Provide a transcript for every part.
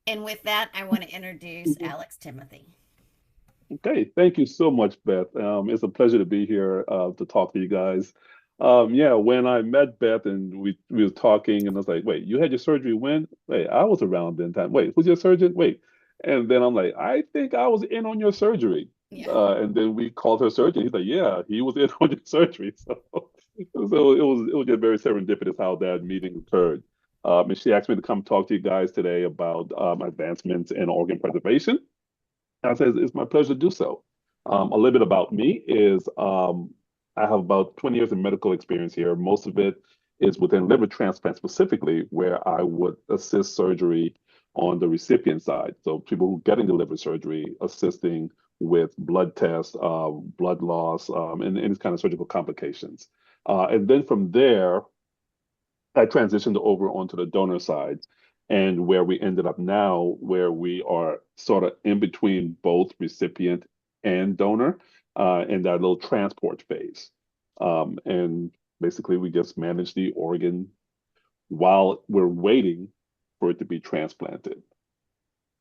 And with that, I want to introduce Alex Timothy. Okay, thank you so much, Beth. It's a pleasure to be here to talk to you guys. Yeah, when I met Beth and we were talking, and I was like, "Wait, you had your surgery when? Wait, I was around then time. Wait, who's your surgeon? Wait." And then I'm like, "I think I was in on your surgery." Yeah. And then we called her surgeon. He's like, "Yeah, he was in on your surgery." So it was just very serendipitous how that meeting occurred. And she asked me to come talk to you guys today about advancements in organ preservation. I said, it's my pleasure to do so. A little bit about me is I have about 20 years of medical experience here. Most of it is within liver transplant specifically, where I would assist surgery on the recipient side. So people who getting the liver surgery, assisting with blood tests, blood loss, and any kind of surgical complications. And then from there, I transitioned over onto the donor side, and where we ended up now, where we are sort of in between both recipient and donor, in that little transport phase. And basically, we just manage the organ while we're waiting for it to be transplanted.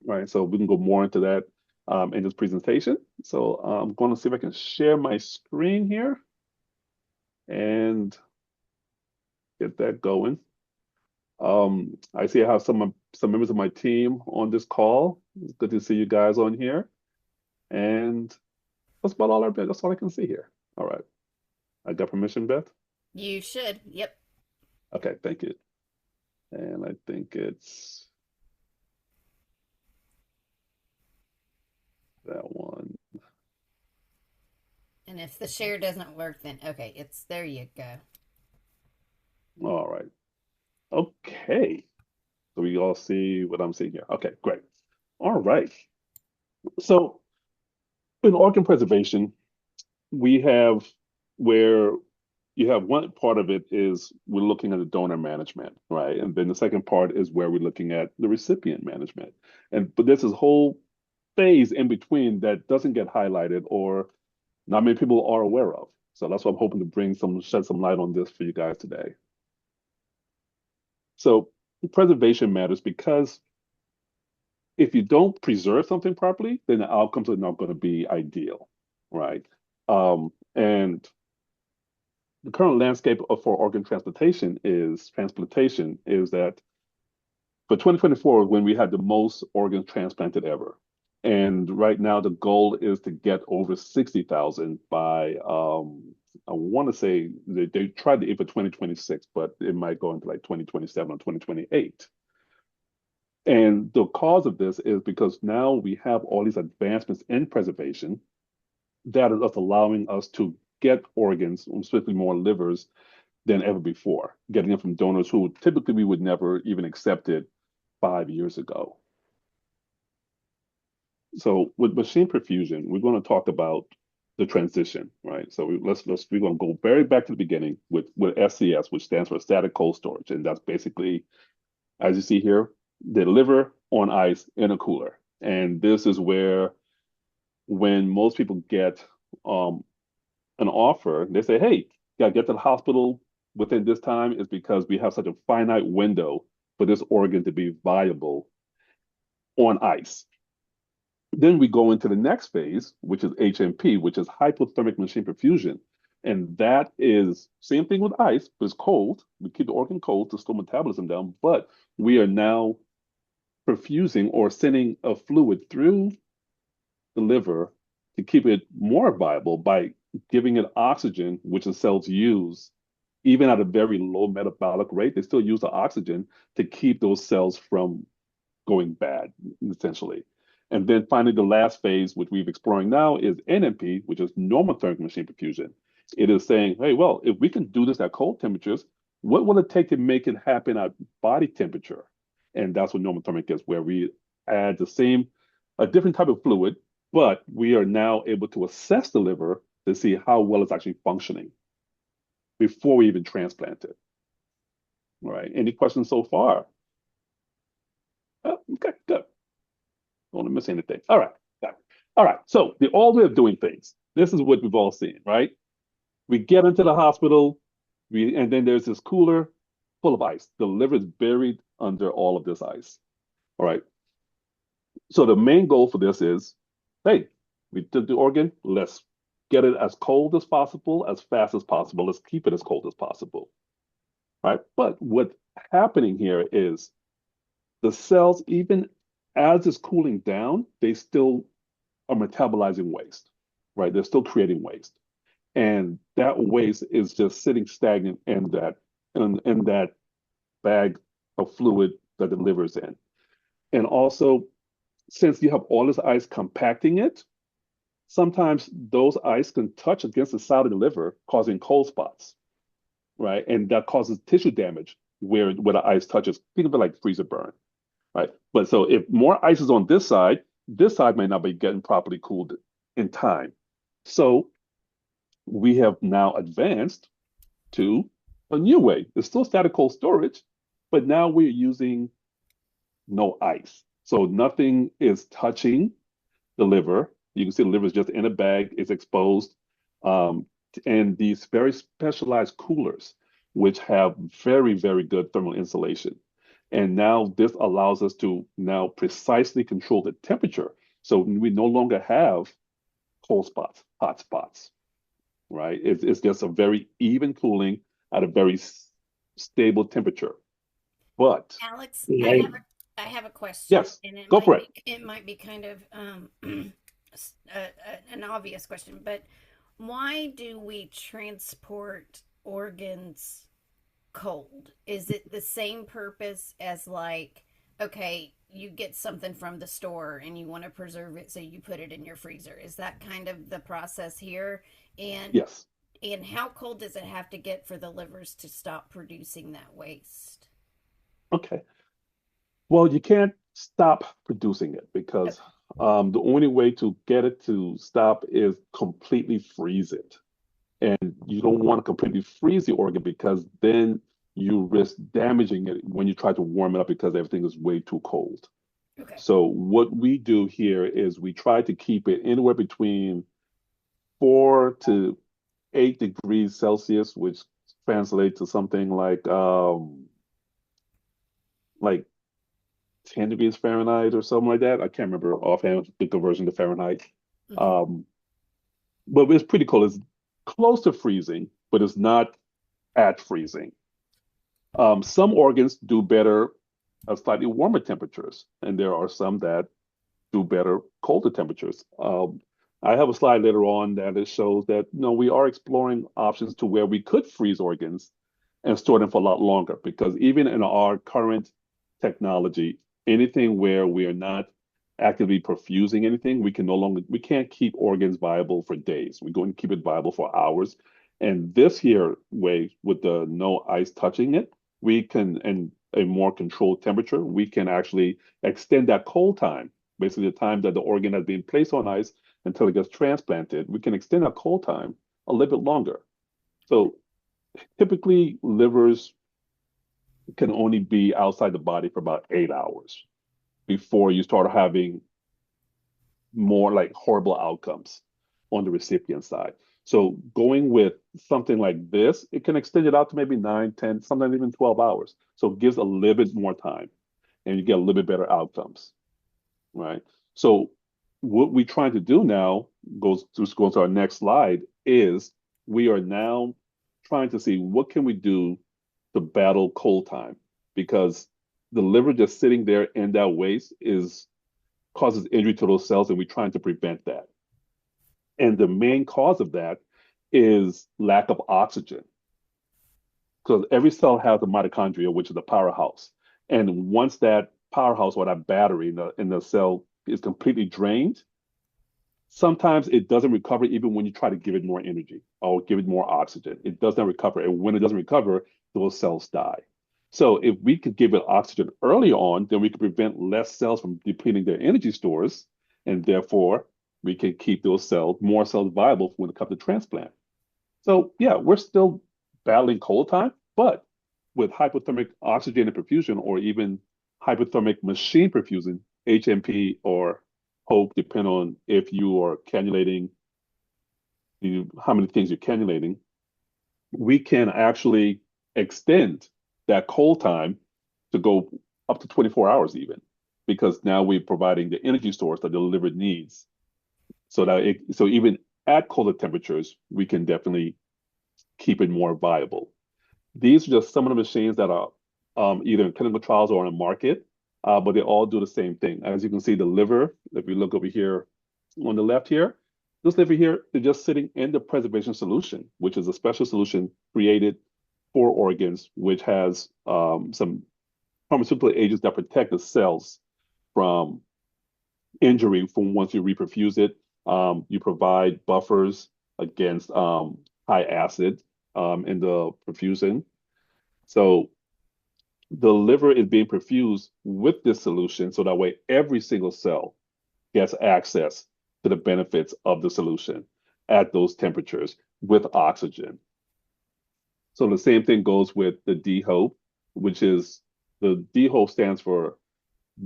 Right. So we can go more into that in this presentation. So I'm going to see if I can share my screen here and get that going. I see I have some members of my team on this call. It's good to see you guys on here. And that's about all that's all I can see here. All right. I got permission, Beth? You should. Yep. Okay, thank you. And I think it's that one. And if the share doesn't work, then okay, it's there you go. All right. Okay. So we all see what I'm seeing here. Okay, great. All right. So in organ preservation, we have where you have one part of it is we're looking at the donor management, right? And then the second part is where we're looking at the recipient management. And but there's this whole phase in between that doesn't get highlighted or not many people are aware of. So that's what I'm hoping to shed some light on this for you guys today. So preservation matters because if you don't preserve something properly, then the outcomes are not going to be ideal, right? And the current landscape for organ transplantation is that for 2024, when we had the most organs transplanted ever. And right now, the goal is to get over 60,000 by, I want to say they tried to aim for 2026, but it might go into like 2027 or 2028. And the cause of this is because now we have all these advancements in preservation that is allowing us to get organs, specifically more livers, than ever before, getting them from donors who typically we would never even accept it 5 years ago. So with machine perfusion, we're going to talk about the transition, right? So we're going to go very back to the beginning with SCS, which stands for static cold storage, and that's basically, as you see here, the liver on ice in a cooler. And this is where when most people get um, an offer, they say, "Hey, you gotta get to the hospital within this time," is because we have such a finite window for this organ to be viable on ice. Then we go into the next phase, which is HMP, which is hypothermic machine perfusion. And that is same thing with ice, but it's cold. We keep the organ cold to slow metabolism down, but we are now perfusing or sending a fluid through the liver to keep it more viable by giving it oxygen, which the cells use. Even at a very low metabolic rate, they still use the oxygen to keep those cells from going bad, essentially. And then finally, the last phase, which we're exploring now, is NMP, which is normothermic machine perfusion. It is saying, hey, well, if we can do this at cold temperatures, what will it take to make it happen at body temperature? And that's what normothermic is, where we add a different type of fluid, but we are now able to assess the liver to see how well it's actually functioning before we even transplant it. All right. Any questions so far? Oh, okay, good. Don't want to miss anything. All right. Got it. All right. So the old way of doing things. This is what we've all seen, right? We get into the hospital, and then there's this cooler full of ice. The liver is buried under all of this ice. All right. So the main goal for this is, hey, we did the organ, let's get it as cold as possible, as fast as possible. Let's keep it as cold as possible, right? But what's happening here is the cells, even as it's cooling down, they still are metabolizing waste, right? They're still creating waste. And that waste is just sitting stagnant in that bag of fluid that the liver's in. And also, since you have all this ice compacting it, sometimes those ice can touch against the side of the liver, causing cold spots, right? And that causes tissue damage where the ice touches. Think of it like freezer burn, right? But so if more ice is on this side may not be getting properly cooled in time. So we have now advanced to a new way. It's still static cold storage, but now we're using no ice. So nothing is touching the liver. You can see the liver is just in a bag, it's exposed. Um, and these very specialized coolers, which have very, very good thermal insulation. And now this allows us to now precisely control the temperature. So we no longer have cold spots, hot spots, right? It's just a very even cooling at a very stable temperature. But Alex, Right. I have a question, yes, and go for it. it might be kind of an obvious question, but why do we transport organs cold? Is it the same purpose as like, okay, you get something from the store and you want to preserve it, so you put it in your freezer? Is that kind of the process here? And Yes. and how cold does it have to get for the livers to stop producing that waste? Okay. Well, you can't stop producing it because Okay. the only way to get it to stop is completely freeze it. And you don't want to completely freeze the organ because then you risk damaging it when you try to warm it up because everything is way too cold. Okay. So what we do here is we try to keep it anywhere between 4 to 8 degrees Celsius, which translates to something like 10 degrees Fahrenheit or something like that. I can't remember offhand the conversion to Fahrenheit. Mm-hmm. Um, but it's pretty cool. It's close to freezing, but it's not at freezing. Some organs do better at slightly warmer temperatures, and there are some that do better colder temperatures. I have a slide later on that it shows that we are exploring options to where we could freeze organs and store them for a lot longer because even in our current technology, anything where we are not actively perfusing anything, we can't keep organs viable for days. We're going to keep it viable for hours. And this here way with the no ice touching it, we can, and a more controlled temperature, we can actually extend that cold time, basically the time that the organ has been placed on ice until it gets transplanted. We can extend that cold time a little bit longer. So typically, livers can only be outside the body for about 8 hours before you start having more like horrible outcomes on the recipient side. So going with something like this, it can extend it out to maybe 9, 10, sometimes even 12 hours. So it gives a little bit more time and you get a little bit better outcomes, right? So what we're trying to do now goes to our next slide is we are now trying to see what can we do to battle cold time because the liver just sitting there in that waste is causes injury to those cells, and we're trying to prevent that. And the main cause of that is lack of oxygen. Because every cell has a mitochondria, which is the powerhouse. And once that powerhouse or that battery in the cell is completely drained, sometimes it doesn't recover even when you try to give it more energy or give it more oxygen. It does not recover. And when it doesn't recover, those cells die. So if we could give it oxygen early on, then we could prevent less cells from depleting their energy stores, and therefore we can keep more cells viable when it comes to transplant. So yeah, we're still battling cold time, but with hypothermic oxygen and perfusion, or even hypothermic machine perfusion, HMP or HOPE, depending on if you are cannulating, how many things you're cannulating, we can actually extend that cold time to go up to 24 hours even. because now we're providing the energy source that the liver needs, so that so even at colder temperatures, we can definitely keep it more viable. These are just some of the machines that are either in clinical trials or on the market, but they all do the same thing. As you can see, the liver, if you look over here on the left here, this liver here is just sitting in the preservation solution, which is a special solution created for organs, which has some pharmaceutical agents that protect the cells from injury from once you reperfuse it. You provide buffers against high acid in the perfusion. So the liver is being perfused with this solution so that way every single cell gets access to the benefits of the solution at those temperatures with oxygen. So the same thing goes with the D-hope, which is the D-hope stands for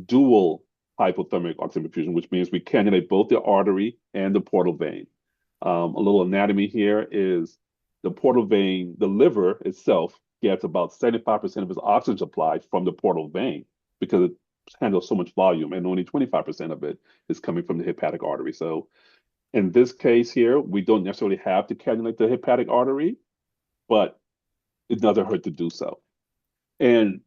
dual hypothermic oxygen perfusion, which means we cannulate both the artery and the portal vein. A little anatomy here is the portal vein, the liver itself gets about 75% of its oxygen supply from the portal vein because it handles so much volume, and only 25% of it is coming from the hepatic artery. So in this case here, we don't necessarily have to cannulate the hepatic artery, but it doesn't hurt to do so. And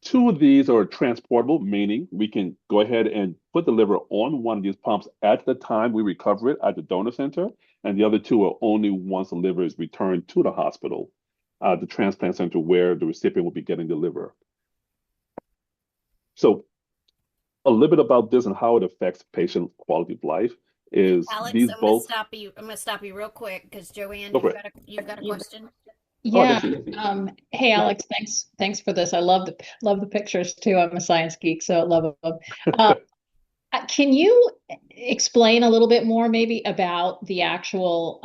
two of these are transportable, meaning we can go ahead and put the liver on one of these pumps at the time we recover it at the donor center, and the other two are only once the liver is returned to the hospital, the transplant center where the recipient will be getting the liver. So a little bit about this and how it affects patient quality of life is Alex, these both. I'm gonna stop you real quick because Joanne, Go for it. you've got a question. Oh, Yeah. thank you. Hey, Alex, thanks for this. I love the pictures too. I'm a science geek, so I love them. Uh, can you explain a little bit more maybe about the actual,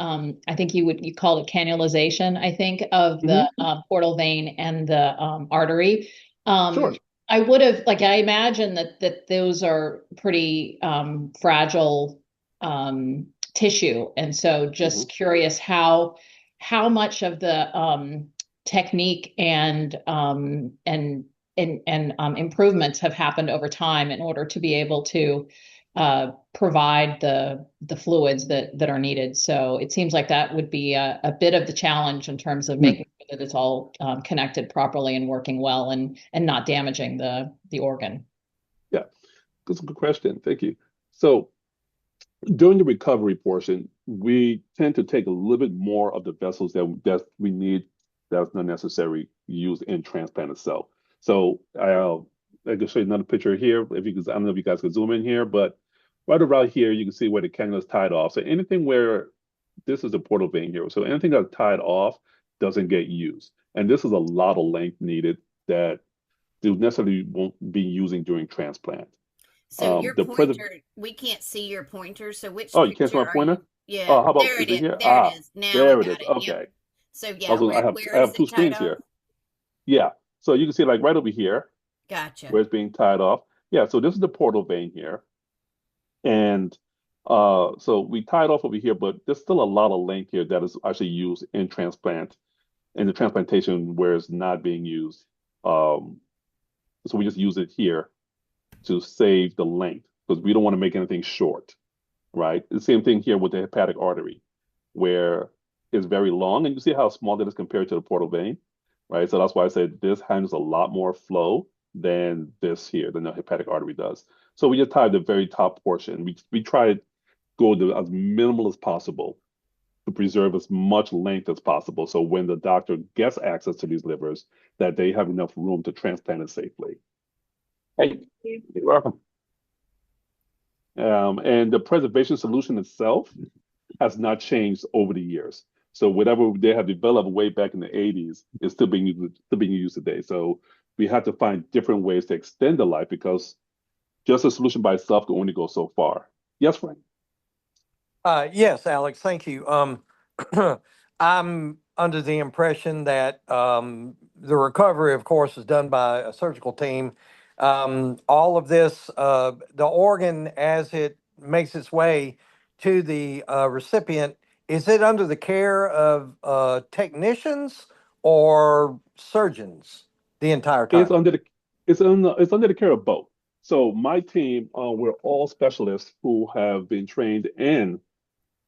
I think you called it cannulization, I think, of the Hmm. portal vein and the artery. Sure. I would have, like, I imagine that those are pretty fragile tissue. And so Hmm. just curious how much of the technique and improvements have happened over time in order to be able to provide the fluids that are needed. So it seems like that would be a bit of the challenge in terms of making sure that it's all connected properly and working well and not damaging the organ. Yeah, that's a good question. Thank you. So during the recovery portion, we tend to take a little bit more of the vessels that we need that's not necessary used in transplant itself. So I can show you another picture here. If you can, I don't know if you guys can zoom in here, but right around here, you can see where the cannula is tied off. So anything where this is the portal vein here. So anything that's tied off doesn't get used. And this is a lot of length needed that they necessarily won't be using during transplant. So your The present. pointer, we can't see your pointer. So which Oh, you can't see picture my are you? pointer? Yeah, Oh, how about there it is it is. here? There it Ah, is. Now we there it is. got it. Yep. Okay. So yeah, Also, where I is have two it tied screens off? here. Yeah. So you can see like right over here Gotcha. where it's being tied off. Yeah. So this is the portal vein here, and so we tied off over here, but there's still a lot of length here that is actually used in transplant in the transplantation where it's not being used. Um, so we just use it here to save the length because we don't want to make anything short, right? The same thing here with the hepatic artery, where it's very long, and you see how small that is compared to the portal vein, right? So that's why I said this handles a lot more flow than this here, than the hepatic artery does. So we just tie the very top portion. We try to go to as minimal as possible to preserve as much length as possible. So when the doctor gets access to these livers, that they have enough room to transplant it safely. Hey, you're welcome. And the preservation solution itself has not changed over the years. So whatever they have developed way back in the 80s is still being used today. So we have to find different ways to extend the life because just a solution by itself can only go so far. Yes, Frank. Yes, Alex, thank you. I'm under the impression that the recovery, of course, is done by a surgical team. All of this, the organ, as it makes its way to the recipient, is it under the care of technicians or surgeons the entire It's time? under the it's under the care of both. So my team, we're all specialists who have been trained in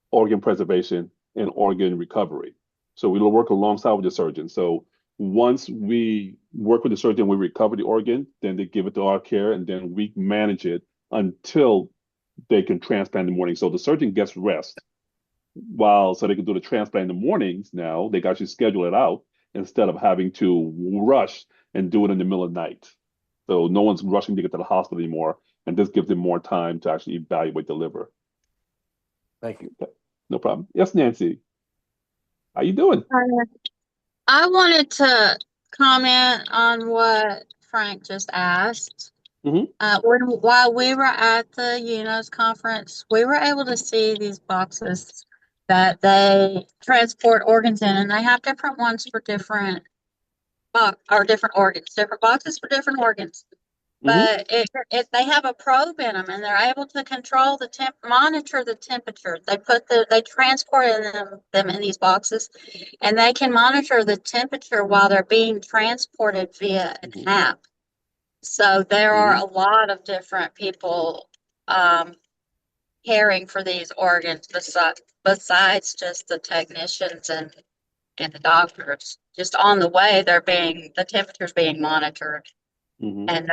organ preservation and organ recovery. So we will work alongside with the surgeon. So once we work with the surgeon, we recover the organ, then they give it to our care, and then we manage it until they can transplant in the morning. So the surgeon gets rest while so they can do the transplant in the mornings. Now they can actually schedule it out instead of having to rush and do it in the middle of the night. So no one's rushing to get to the hospital anymore, and this gives them more time to actually evaluate the liver. Thank you. No problem. Yes, Nancy. How you doing? I wanted to comment on what Frank just asked. Mhm. While we were at the UNOS conference, we were able to see these boxes that they transport organs in, and they have different ones for different different organs, different boxes for different organs. Mhm. But they have a probe in them, and they're able to control monitor the temperature. They transport them in these boxes, and they can monitor the temperature while they're being transported via an Mhm. app. So there are Mhm. a lot of different people caring for these organs besides just the technicians and the doctors. Just on the way, the temperature's being monitored. Mhm. And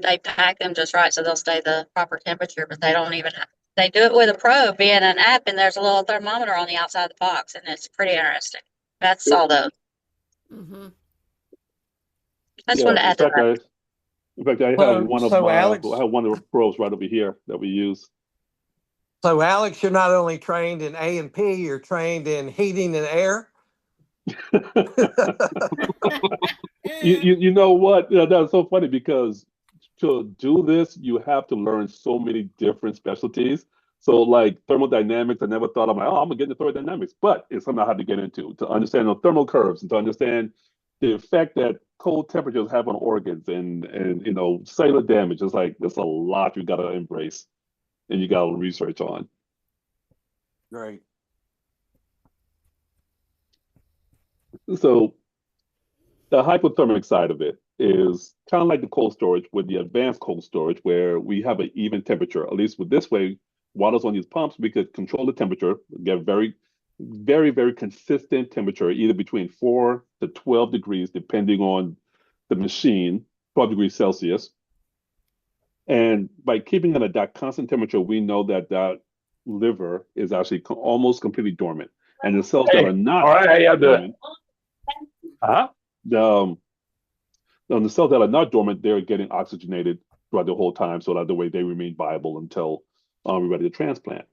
they pack them just right so they'll stay the proper temperature, but they do it with a probe being an app, and there's a little thermometer on the outside of the box, and it's pretty interesting. That's all though. Mm-hmm. I just Yeah. wanted to add to that. In fact, I have So, one of so Alex, the probes right over here that we use. so Alex, you're not only trained in A&P, you're trained in heating and air. You know what? That's so funny because to do this, you have to learn so many different specialties. So like thermodynamics, I never thought I'm like, oh, I'm gonna get into thermodynamics, but it's something I had to get into to understand the thermal curves and to understand the effect that cold temperatures have on organs and cellular damage. It's like there's a lot you gotta embrace and you gotta research on. Great. So the hypothermic side of it is kind of like the cold storage with the advanced cold storage, where we have an even temperature. At least with this way, while it's on these pumps, we could control the temperature, get very, very, very consistent temperature, either between 4 to 12 degrees, depending on the machine, 12 degrees Celsius. And by keeping it at that constant temperature, we know that that liver is actually almost completely dormant. And the cells that Hey, are not all right, how y'all doing? dormant, Huh? the on the cells that are not dormant, they're getting oxygenated throughout the whole time, so that the way they remain viable until we're ready to transplant.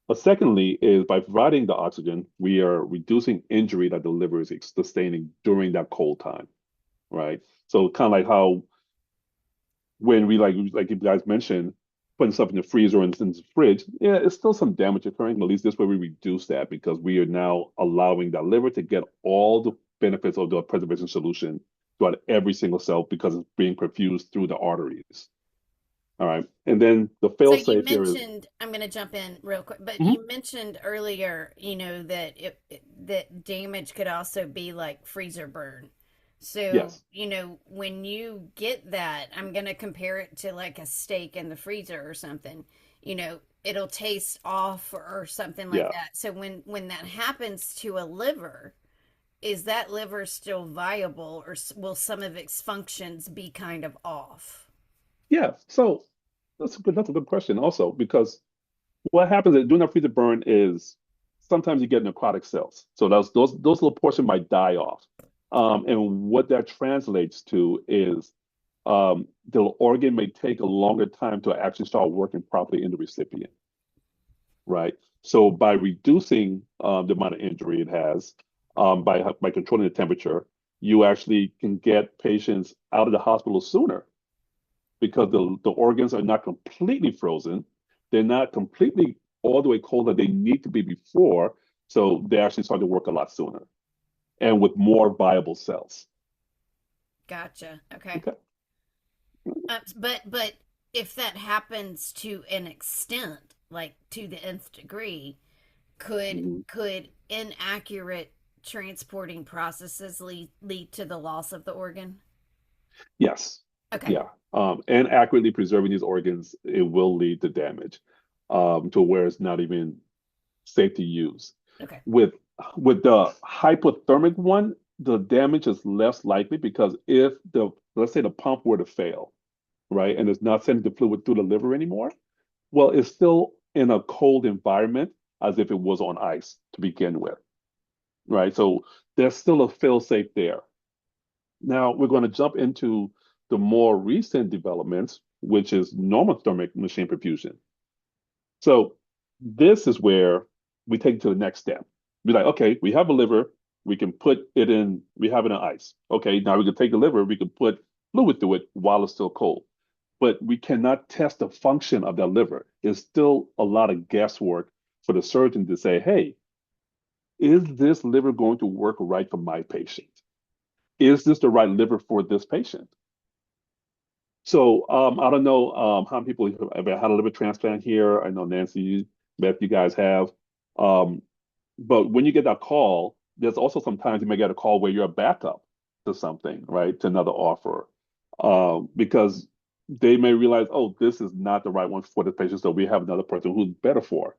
But secondly, is by providing the oxygen, we are reducing injury that the liver is sustaining during that cold time, right? So kind of like how when we like you guys mentioned, putting stuff in the freezer and in the fridge, yeah, it's still some damage occurring. But at least this way we reduce that because we are now allowing that liver to get all the benefits of the preservation solution throughout every single cell because it's being perfused through the arteries. All right. And then the So fail you safe here is mentioned, I'm going to jump in real quick, but Mhm. you mentioned earlier, that that damage could also be like freezer burn. So, yes. when you get that, I'm going to compare it to like a steak in the freezer or something. It'll taste off or something like Yeah. that. So when that happens to a liver, is that liver still viable, or will some of its functions be kind of off? Yeah. So that's a good question also because what happens during that freezer burn is sometimes you get necrotic cells. So those little portions might die off. And what that translates to is the organ may take a longer time to actually start working properly in the recipient, right? So by reducing the amount of injury it has, by controlling the temperature, you actually can get patients out of the hospital sooner because the organs are not completely frozen. They're not completely all the way cold that they need to be before. So they actually start to work a lot sooner and with more viable cells. Gotcha. Okay. Okay. But if that happens to an extent, like to the nth degree, could Mhm. could inaccurate transporting processes lead to the loss of the organ? Yes. Okay. Yeah. And accurately preserving these organs, it will lead to damage, to where it's not even safe to use. Okay. With the hypothermic one, the damage is less likely because if let's say the pump were to fail, right, and it's not sending the fluid through the liver anymore, well, it's still in a cold environment as if it was on ice to begin with, right? So there's still a fail safe there. Now we're going to jump into the more recent developments, which is normothermic machine perfusion. So this is where we take it to the next step. Be like, okay, we have a liver, we can put it in, we have it in ice. Okay, now we can take the liver, we can put fluid through it while it's still cold. But we cannot test the function of that liver. It's still a lot of guesswork for the surgeon to say, hey, is this liver going to work right for my patient? Is this the right liver for this patient? So I don't know how many people have had a liver transplant here. I know Nancy, Beth, you guys have. Um, but when you get that call, there's also sometimes you may get a call where you're a backup to something, right? To another offer. Because they may realize, oh, this is not the right one for the patient, so we have another person who's better for.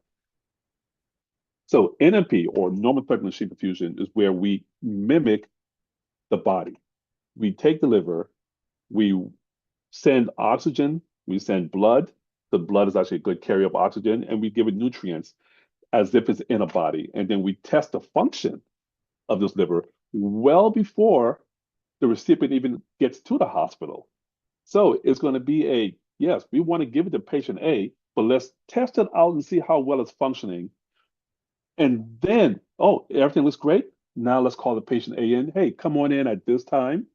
So NMP or normothermic machine perfusion is where we mimic the body. We take the liver, we send oxygen, we send blood. The blood is actually a good carrier of oxygen, and we give it nutrients as if it's in a body. And then we test the function of this liver well before the recipient even gets to the hospital. So it's going to be yes, we want to give it to patient A, but let's test it out and see how well it's functioning. And then, oh, everything looks great. Now let's call the patient A in. Hey, come on in at this time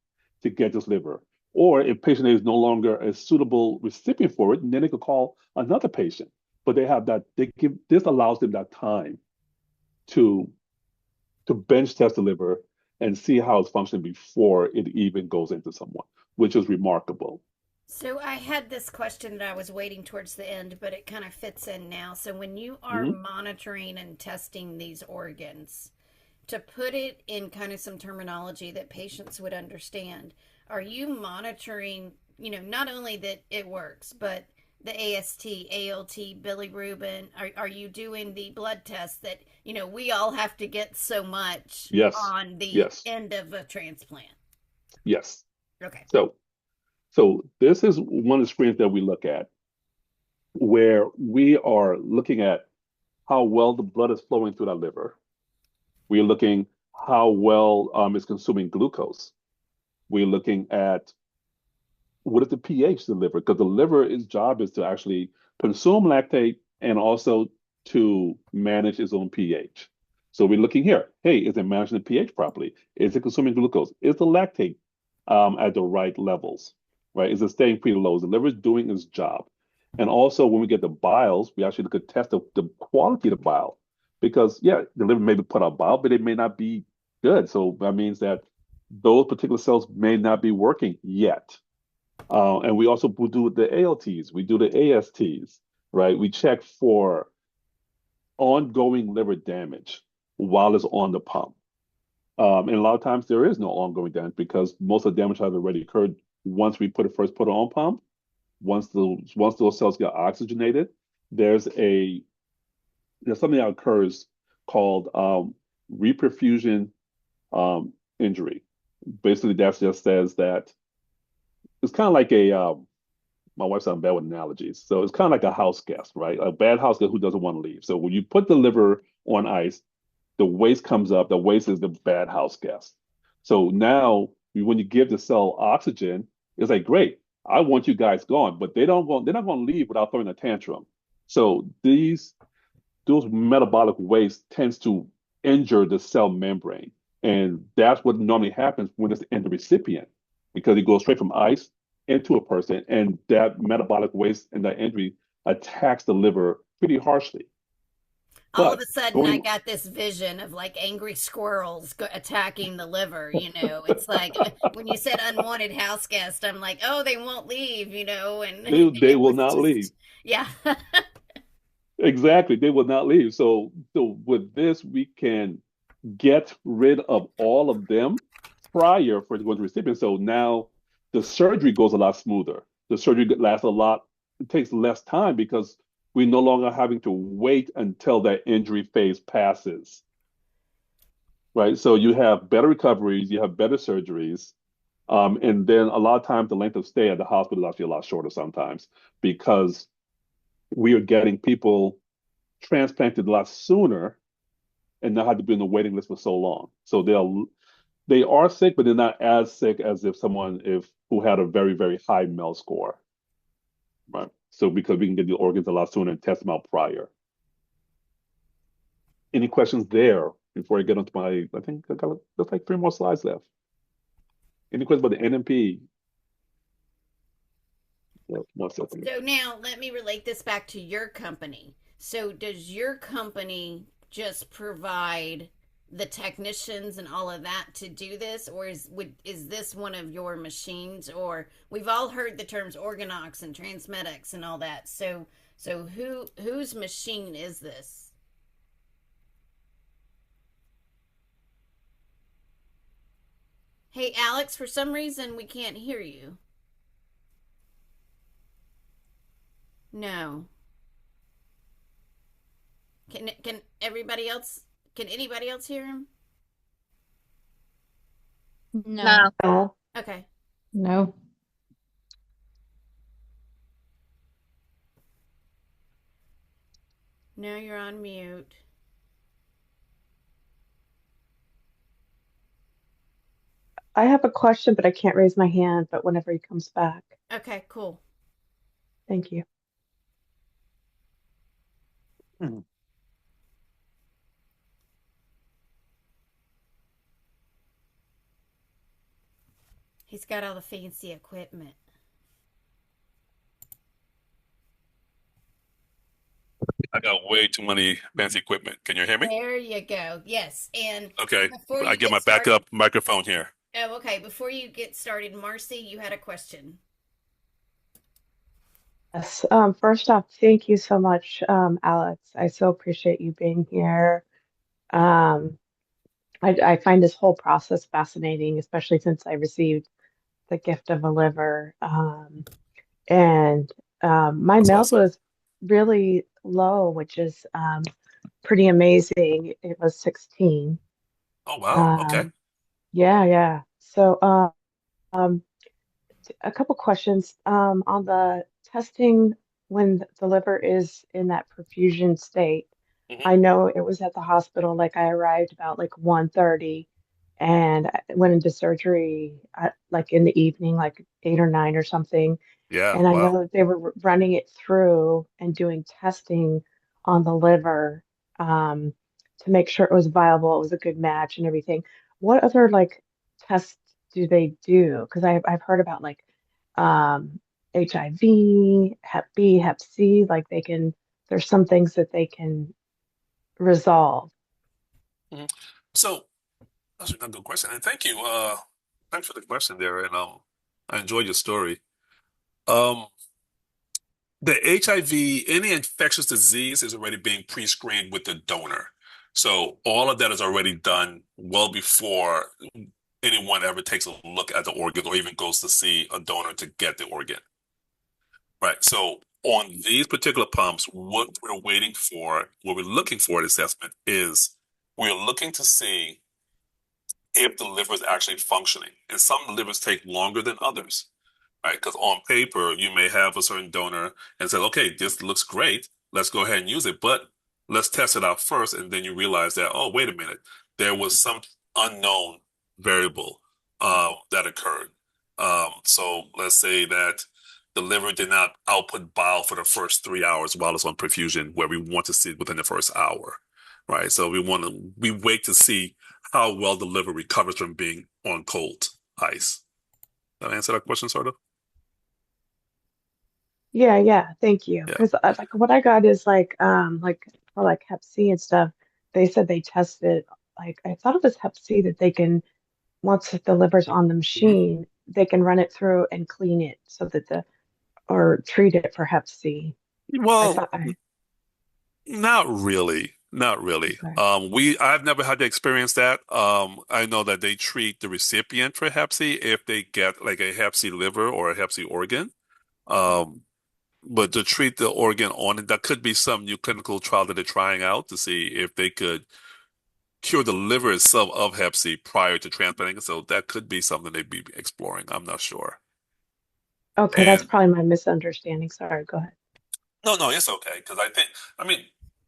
to get this liver. Or if patient A is no longer a suitable recipient for it, then they could call another patient. But they have that, this allows them that time to bench test the liver and see how it's functioning before it even goes into someone, which is remarkable. So I had this question that I was waiting towards the end, but it kind of fits in now. So when you are Mhm. monitoring and testing these organs, to put it in kind of some terminology that patients would understand, are you monitoring, not only that it works, but the AST, ALT, bilirubin? Are you doing the blood test that, we all have to get so much Yes, on the yes, end of a transplant? yes. Okay. So this is one of the screens that we look at where we are looking at how well the blood is flowing through that liver. We're looking how well it's consuming glucose. We're looking at what is the pH of the liver, because the liver's job is to actually consume lactate and also to manage its own pH. So we're looking here. Hey, is it managing the pH properly? Is it consuming glucose? Is the lactate at the right levels? Right? Is it staying pretty low? Is the liver doing its job? And also, when we get the biles, we actually could test the quality of the bile, because yeah, the liver may put out bile, but it may not be good. So that means that those particular cells may not be working yet. And we also do the ALTs, we do the ASTs, right? We check for ongoing liver damage while it's on the pump. And a lot of times there is no ongoing damage because most of the damage has already occurred once we put it on pump. Once those cells get oxygenated, there's something that occurs called reperfusion injury. Basically, that just says that it's kind of like my wife's on bad with analogies. So it's kind of like a house guest, right? A bad house guest who doesn't want to leave. So when you put the liver on ice, the waste comes up. The waste is the bad house guest. So now when you give the cell oxygen, it's like, great, I want you guys gone, but they're not going to leave without throwing a tantrum. So those metabolic waste tends to injure the cell membrane. And that's what normally happens when it's in the recipient, because it goes straight from ice into a person, and that metabolic waste and that injury attacks the liver pretty harshly. All of But a sudden, I going got this vision of like angry squirrels attacking the liver. It's like when you said unwanted house guest, I'm like, oh, they won't leave, and they it will was not leave. just, yeah. Exactly, they will not leave. So with this, we can get rid of all of them prior for it to go to the recipient. So now the surgery goes a lot smoother. the surgery lasts a lot. It takes less time because we're no longer having to wait until that injury phase passes, right? So you have better recoveries, you have better surgeries, and then a lot of times the length of stay at the hospital is actually a lot shorter sometimes because we are getting people transplanted a lot sooner and not have to be on the waiting list for so long. So they are sick, but they're not as sick as if someone if who had a very, very high MEL score, right? So because we can get the organs a lot sooner and test them out prior. Any questions there before I get onto my, I think I got just like 3 more slides left. Any questions about the NMP? Yeah, 1 second. So now let me relate this back to your company. So does your company just provide the technicians and all of that to do this, or is this one of your machines? Or we've all heard the terms organox and transmedics and all that. So whose machine is this? Hey Alex, for some reason we can't hear you. No. Can everybody else? Can anybody else hear him? No. No. Okay. No. No, you're on mute. I have a question, but I can't raise my hand, but whenever he comes back. Okay, cool. Thank you. Mhm. He's got all the fancy equipment. I got way too many fancy equipment. Can you hear me? There you go. Yes. And Okay. before I you get my get started, backup microphone here. oh, okay. Before you get started, Marcy, you had a question. Yes. First off, thank you so much, Alex. I so appreciate you being here. Um, I find this whole process fascinating, especially since I received the gift of a liver. And my That's MEL awesome. was really low, which is pretty amazing. It was 16. Oh, wow. Okay. Um, yeah, yeah. So, um, a couple questions on the testing when the liver is in that perfusion state. Hmm. I know it was at the hospital, like I arrived about like 1:30 and I went into surgery at, like in the evening, like 8 or 9 or something. Yeah. And I Wow. know that they were running it through and doing testing on the liver um, to make sure it was viable, it was a good match and everything. What other like tests do they do? Because I've heard about like um, HIV, Hep B, Hep C, like they can, there's some things that they can resolve. Hmm. So that's a good question. And thank you. Thanks for the question there. And I enjoyed your story. Um, the HIV, any infectious disease is already being pre-screened with the donor. So all of that is already done well before anyone ever takes a look at the organ or even goes to see a donor to get the organ. Right. So on these particular pumps, what we're waiting for, what we're looking for at assessment is we're looking to see if the liver is actually functioning. And some livers take longer than others, right? Because on paper, you may have a certain donor and say, okay, this looks great. Let's go ahead and use it. But let's test it out first. And then you realize that, oh, wait a minute, there was some unknown variable that occurred. So let's say that the liver did not output bile for the first 3 hours while it's on perfusion, where we want to see it within the first hour, right? So we wait to see how well the liver recovers from being on cold ice. That answer that question, sort of? Yeah, yeah, thank you. Yeah. Because like what I got is like for like Hep C and stuff, they said they tested like I thought it was Hep C that they can once the liver's on the Mhm. machine, they can run it through and clean it so that the or treat it for Hep C. I Well, thought I not really. Not really. okay. I've never had to experience that. I know that they treat the recipient for Hep C if they get like a Hep C liver or a Hep C organ. But to treat the organ on it, that could be some new clinical trial that they're trying out to see if they could cure the liver itself of Hep C prior to transplanting. So that could be something they'd be exploring. I'm not sure. Okay, that's And probably my misunderstanding. Sorry, go ahead. no, it's okay because I mean,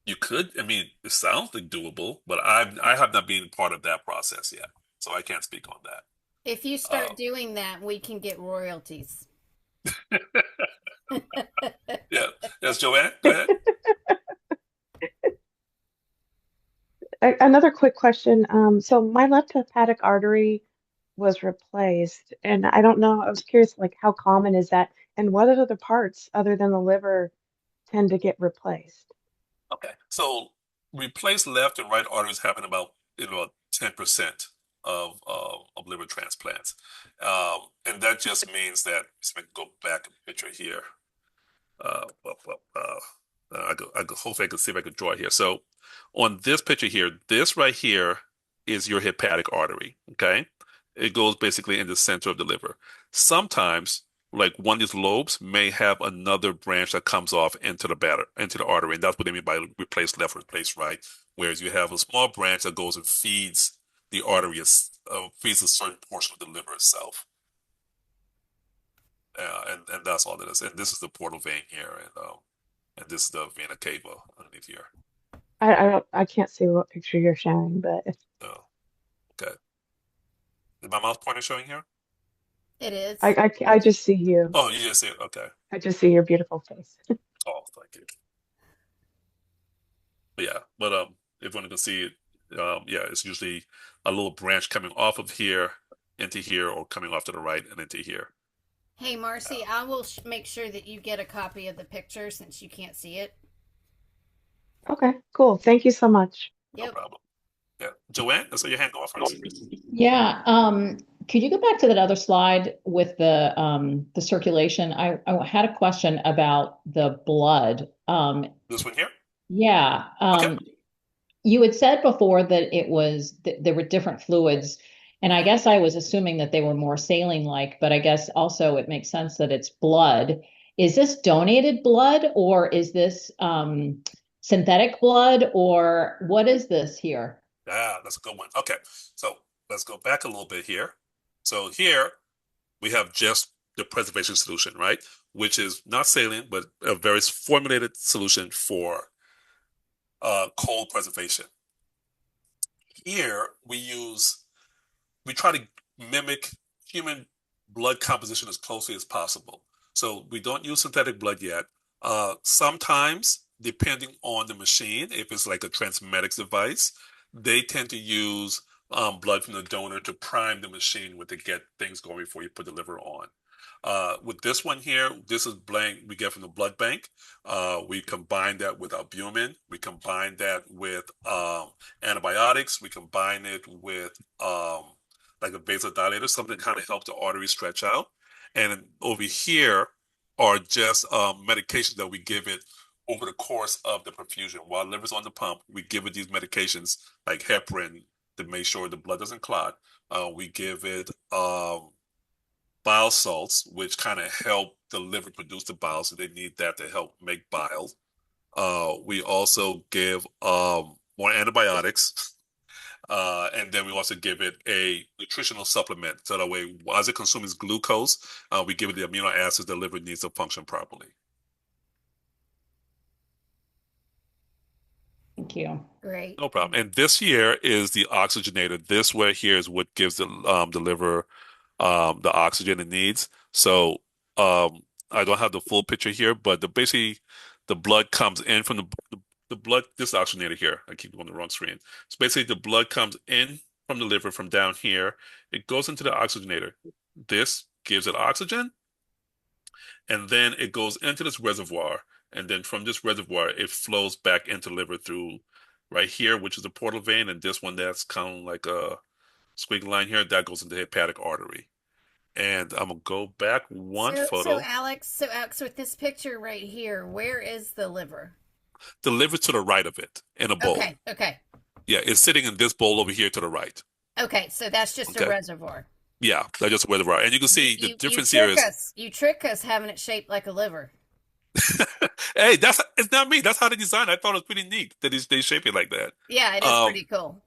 you could. I mean, it sounds like doable, but I have not been part of that process yet, so I can't speak on that. If you start doing that, we can get royalties. Yeah, yes, Joanne, go ahead. Another quick question. So my left hepatic artery was replaced, and I don't know, I was curious, like how common is that, and what other parts other than the liver tend to get replaced? Okay, so replace left and right arteries happen about 10% of liver transplants, and that just means that. Let me go back a picture here. Well, hopefully I can see if I can draw it here. So on this picture here, this right here is your hepatic artery. Okay, it goes basically in the center of the liver. Sometimes, like one of these lobes may have another branch that comes off into the artery, and that's what they mean by replace left, replace right. Whereas you have a small branch that goes and feeds the artery, feeds a certain portion of the liver itself. And that's all it is. And this is the portal vein here, and this is the vena cava underneath here. I can't see what picture you're showing, but Oh, okay. Is my mouse pointer showing here? It is. I just see you. Oh, you just see it. Okay. I just see your beautiful face. Oh, thank you. But yeah, if one can see it, yeah, it's usually a little branch coming off of here into here, or coming off to the right and into here. Hey, Marcy, I will make sure that you get a copy of the picture since you can't see it. Okay, cool. Thank you so much. No Yep. problem. Yeah, Joanne, I saw your hand go off first. Yeah, could you go back to that other slide with the circulation? I had a question about the blood. This one here? Yeah, Okay. you had said before that there were different fluids, and I guess I was assuming that they were more saline-like, but I guess also it makes sense that it's blood. Is this donated blood, or is this synthetic blood, or what is this here? Ah, that's a good one. Okay, so let's go back a little bit here. So here we have just the preservation solution, right? Which is not saline, but a very formulated solution for cold preservation. Here we try to mimic human blood composition as closely as possible. So we don't use synthetic blood yet. Sometimes, depending on the machine, if it's like a transmedics device, they tend to use blood from the donor to prime the machine with to get things going before you put the liver on. With this one here, this is blank we get from the blood bank. We combine that with albumin. We combine that with antibiotics. We combine it with like a vasodilator, something to kind of help the artery stretch out. And over here are just medications that we give it over the course of the perfusion. While liver's on the pump, we give it these medications like heparin to make sure the blood doesn't clot. We give it bile salts, which kind of help the liver produce the bile, so they need that to help make bile. We also give more antibiotics, and then we also give it a nutritional supplement, so that way, as it consumes glucose, we give it the amino acids the liver needs to function properly. Thank you. Great. No problem. And this here is the oxygenator. This right here is what gives the liver the oxygen it needs. So I don't have the full picture here, but basically the blood comes in from the blood. This oxygenator here, I keep on the wrong screen. So basically the blood comes in from the liver from down here. It goes into the oxygenator. This gives it oxygen, and then it goes into this reservoir. And then from this reservoir, it flows back into the liver through right here, which is the portal vein, and this one that's kind of like a squiggly line here, that goes into the hepatic artery. And I'm gonna go back one So photo. Alex, with this picture right here, where is the liver? The liver to the right of it in a bowl. Okay. Yeah, it's sitting in this bowl over here to the right. Okay, so that's just a Okay. reservoir. Yeah, that's just where they are. And you can You see the you you difference here trick is, us. You trick us having it shaped like a liver. hey, it's not me. That's how they designed it. I thought it was pretty neat that they shape it like that. Yeah, it is Um, pretty cool.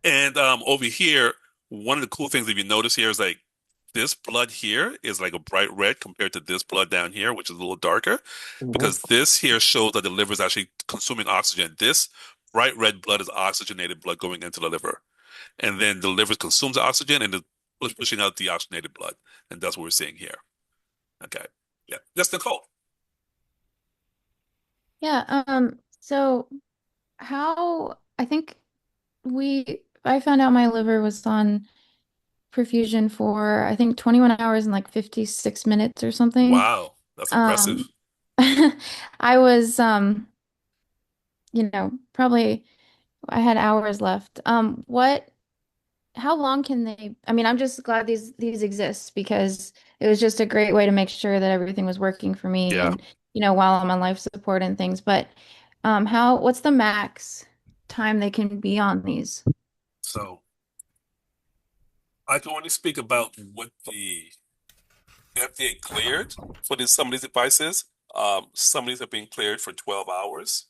and over here, one of the cool things if you notice here is like this blood here is like a bright red compared to this blood down here, which is a little darker, Mhm. because this here shows that the liver is actually consuming oxygen. This bright red blood is oxygenated blood going into the liver. And then the liver consumes the oxygen and is pushing out the oxygenated blood. And that's what we're seeing here. Okay. Yeah. That's Nicole. Yeah, so how I think I found out my liver was on perfusion for I think 21 hours and like 56 minutes or something. Wow. That's impressive. Um I was probably I had hours left. How long can they I mean, I'm just glad these exist because it was just a great way to make sure that everything was working for me Yeah. and while I'm on life support and things. But what's the max time they can be on these? So I can only speak about what the FDA cleared for some of these devices. Some of these have been cleared for 12 hours.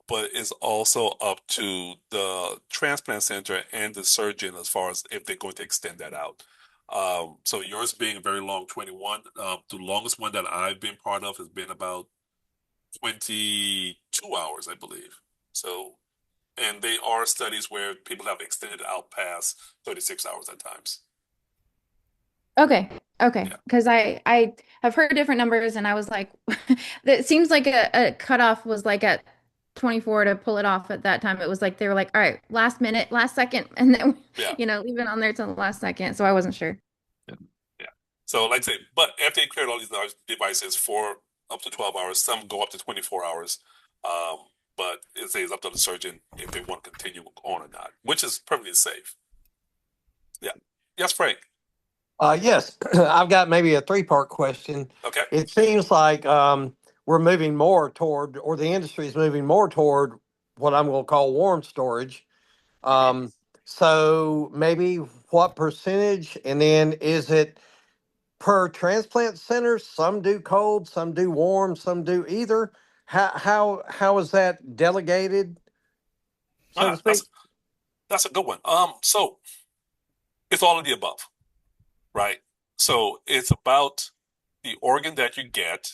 But it's also up to the transplant center and the surgeon as far as if they're going to extend that out. So yours being a very long 21, the longest one that I've been part of has been about 22 hours, I believe. So, and they are studies where people have extended out past 36 hours at times. Okay. Okay. Yeah. Because I have heard different numbers and I was like, it seems like a cutoff was like at 24 to pull it off at that time. It was like they were like, all right, last minute, last second, and then Yeah. leave it on there till the last second. So I wasn't sure. Yeah. Yeah. So, like I say, but after they cleared all these devices for up to 12 hours, some go up to 24 hours. Um, but it's up to the surgeon if they want to continue on or not, which is perfectly safe. Yeah. Yes, Frank. Yes, I've got maybe a three-part question. Okay. It seems like we're moving more toward, or the industry is moving more toward what I'm going to call warm storage. Um, so maybe what percentage, and then is it per transplant center? Some do cold, some do warm, some do either. How is that delegated, so to Ah, speak? that's a good one. So it's all of the above, right? So it's about the organ that you get.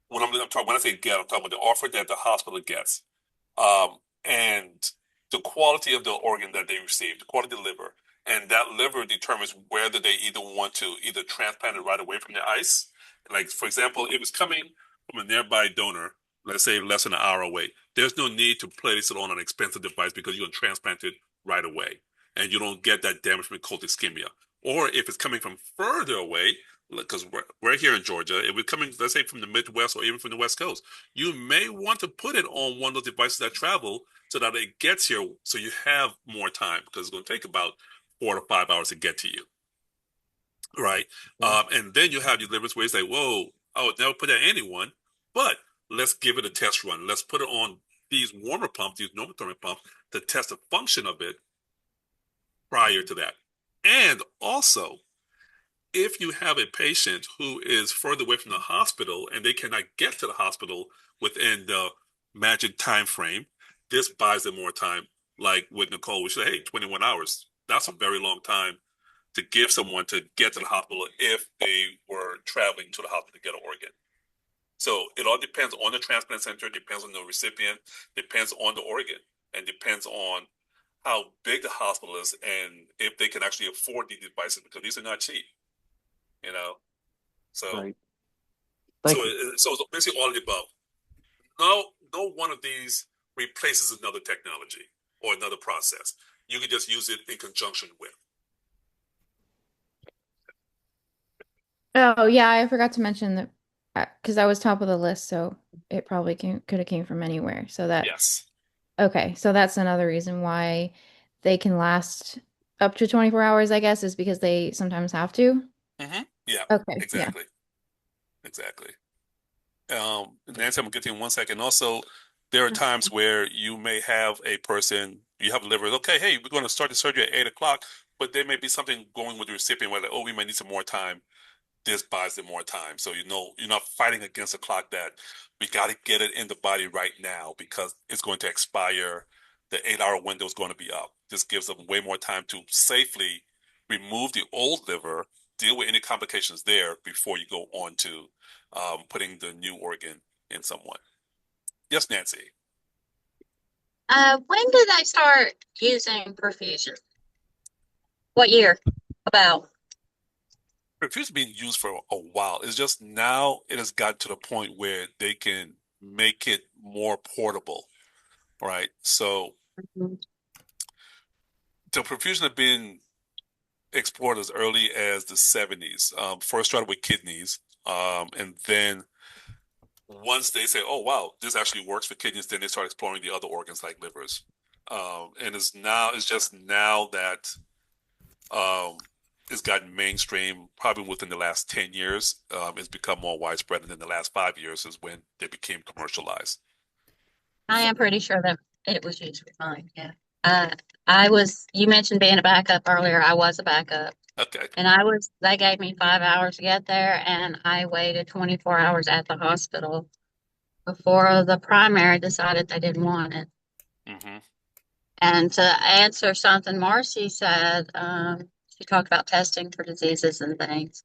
When I say get, I'm talking about the offer that the hospital gets. And the quality of the organ that they receive, the quality of the liver, and that liver determines whether they either want to either transplant it right away from the ice. Like for example, if it's coming from a nearby donor, let's say less than an hour away, there's no need to place it on an expensive device because you can transplant it right away, and you don't get that damage from cold ischemia. Or if it's coming from further away, because we're here in Georgia, if it's coming, let's say from the Midwest or even from the West Coast, you may want to put it on one of those devices that travel so that it gets here so you have more time because it's going to take about 4 to 5 hours to get to you. Right. And then you have your livers where you say, whoa, I would never put that on anyone, but let's give it a test run. Let's put it on these warmer pumps, these normothermic pumps, to test the function of it prior to that. And also, if you have a patient who is further away from the hospital and they cannot get to the hospital within the magic time frame, this buys them more time. Like with Nicole, we said, hey, 21 hours. That's a very long time to give someone to get to the hospital if they were traveling to the hospital to get an organ. So it all depends on the transplant center, depends on the recipient, depends on the organ, and depends on how big the hospital is and if they can actually afford these devices because these are not cheap, you know. So Right. so Thank you. so it's basically all of the above. No one of these replaces another technology or another process. You can just use it in conjunction with. Oh, yeah, I forgot to mention that because I was top of the list, so it probably could have came from anywhere. Yes. Okay, so that's another reason why they can last up to 24 hours, I guess, is because they sometimes have to. Yeah, Okay, yeah. exactly. Exactly. Nancy, I'm gonna get to you in 1 second. Also, there are times where you may have a person, you have a liver, okay, hey, we're going to start the surgery at 8 o'clock, but there may be something going with the recipient where like, oh, we might need some more time. This buys them more time. So you're not fighting against a clock that we got to get it in the body right now because it's going to expire. The 8 hour window is going to be up. This gives them way more time to safely remove the old liver, deal with any complications there before you go on to putting the new organ in someone. Yes, Nancy. When did they start using perfusion? What year? About. Perfusion has been used for a while. It's just now it has gotten to the point where they can make it more portable, right? So Mhm. the perfusion have been explored as early as the 70s. First started with kidneys, and then once they say, "Oh wow, this actually works for kidneys," then they start exploring the other organs like livers. And it's just now that it's gotten mainstream, probably within the last 10 years. It's become more widespread, and in the last 5 years is when they became commercialized. I am pretty sure that it was used for fine. Yeah. Uh, you mentioned being a backup earlier. I was a backup. Okay. And they gave me 5 hours to get there, and I waited 24 hours at the hospital before the primary decided they didn't want it. Mm-hmm. And to answer something Marcy said, she talked about testing for diseases and things.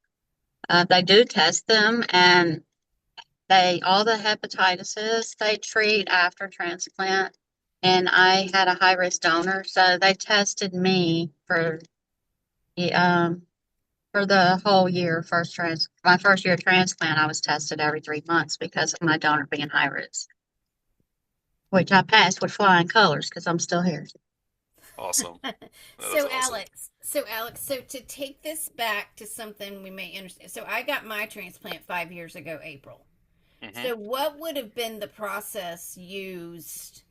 They do test them, and all the hepatitis they treat after transplant. And I had a high risk donor, so they tested me the for the whole year. My first year of transplant, I was tested every 3 months because of my donor being high risk, which I passed with flying colors because I'm still here. Awesome. That's So awesome. Alex, so to take this back to something we may understand. So I got my transplant 5 years ago, April. Mm-hmm. So what would have been the process used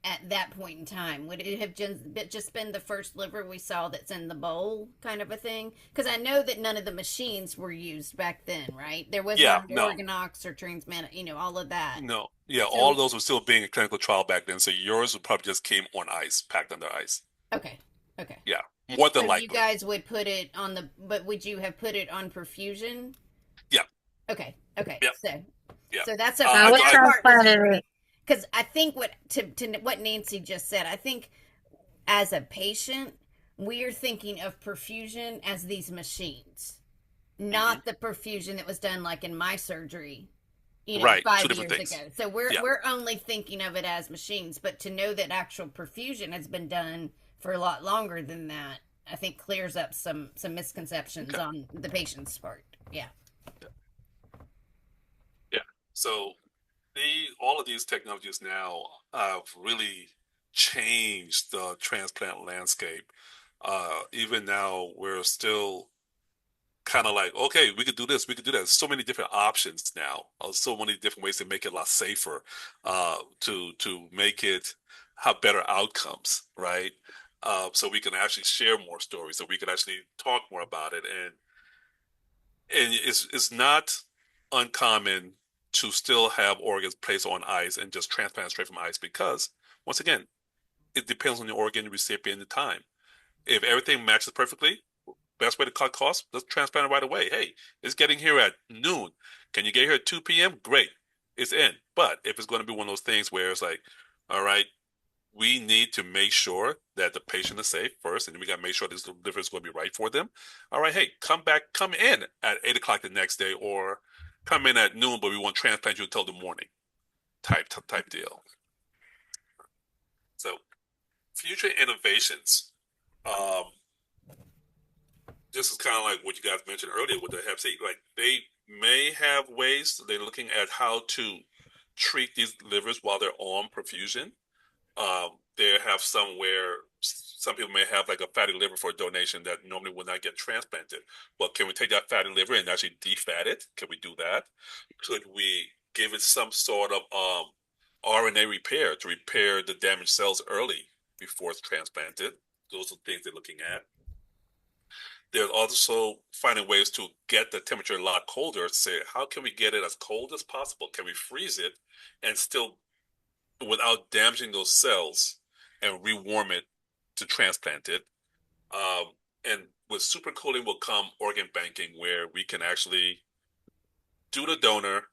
at that point in time? Would it have just been the first liver we saw that's in the bowl kind of a thing? Because I know that none of the machines were used back then, right? There was Yeah, not no, Organox or Transmana, all of that. no. Yeah, all of So, those were still being a clinical trial back then. So yours would probably just came on ice, packed under ice. okay, okay. Yeah, more So than you likely. guys would put it on but would you have put it on perfusion? Yeah, Okay, okay. yeah, So, yeah. so that's I was that part was transplanted. very, because I think to what Nancy just said, I think as a patient, we are thinking of perfusion as these machines, Hmm. not the perfusion that was done like in my surgery, Right, two five different years ago. things. So we're Yeah, we're only thinking of it as machines, but to know that actual perfusion has been done for a lot longer than that, I think clears up some misconceptions okay. on the patient's part. Yeah. Yeah, yeah. So all of these technologies now have really changed the transplant landscape. Even now, we're still kind of like, okay, we could do this, we could do that. There's so many different options now, so many different ways to make it a lot safer, to make it have better outcomes, right? So we can actually share more stories, so we can actually talk more about it, and it's not uncommon to still have organs placed on ice and just transplant straight from ice because once again, it depends on the organ, the recipient, and the time. If everything matches perfectly, best way to cut costs, let's transplant it right away. Hey, it's getting here at noon. Can you get here at 2 p.m.? Great. It's in. But if it's going to be one of those things where it's like, all right, we need to make sure that the patient is safe first, and then we got to make sure this liver is going to be right for them. All right, hey, come in at 8 o'clock the next day, or come in at noon, but we want to transplant you until the morning, type deal. So, future innovations. Um, this is kind of like what you guys mentioned earlier with the Hep C. Like they may have ways they're looking at how to treat these livers while they're on perfusion. They have some where some people may have like a fatty liver for a donation that normally will not get transplanted. Well, can we take that fatty liver and actually defat it? Can we do that? Could we give it some sort of RNA repair to repair the damaged cells early before it's transplanted? Those are things they're looking at. They're also finding ways to get the temperature a lot colder. Say, how can we get it as cold as possible? Can we freeze it and still, without damaging those cells, and rewarm it to transplant it? And with supercooling will come organ banking, where we can actually do the donor,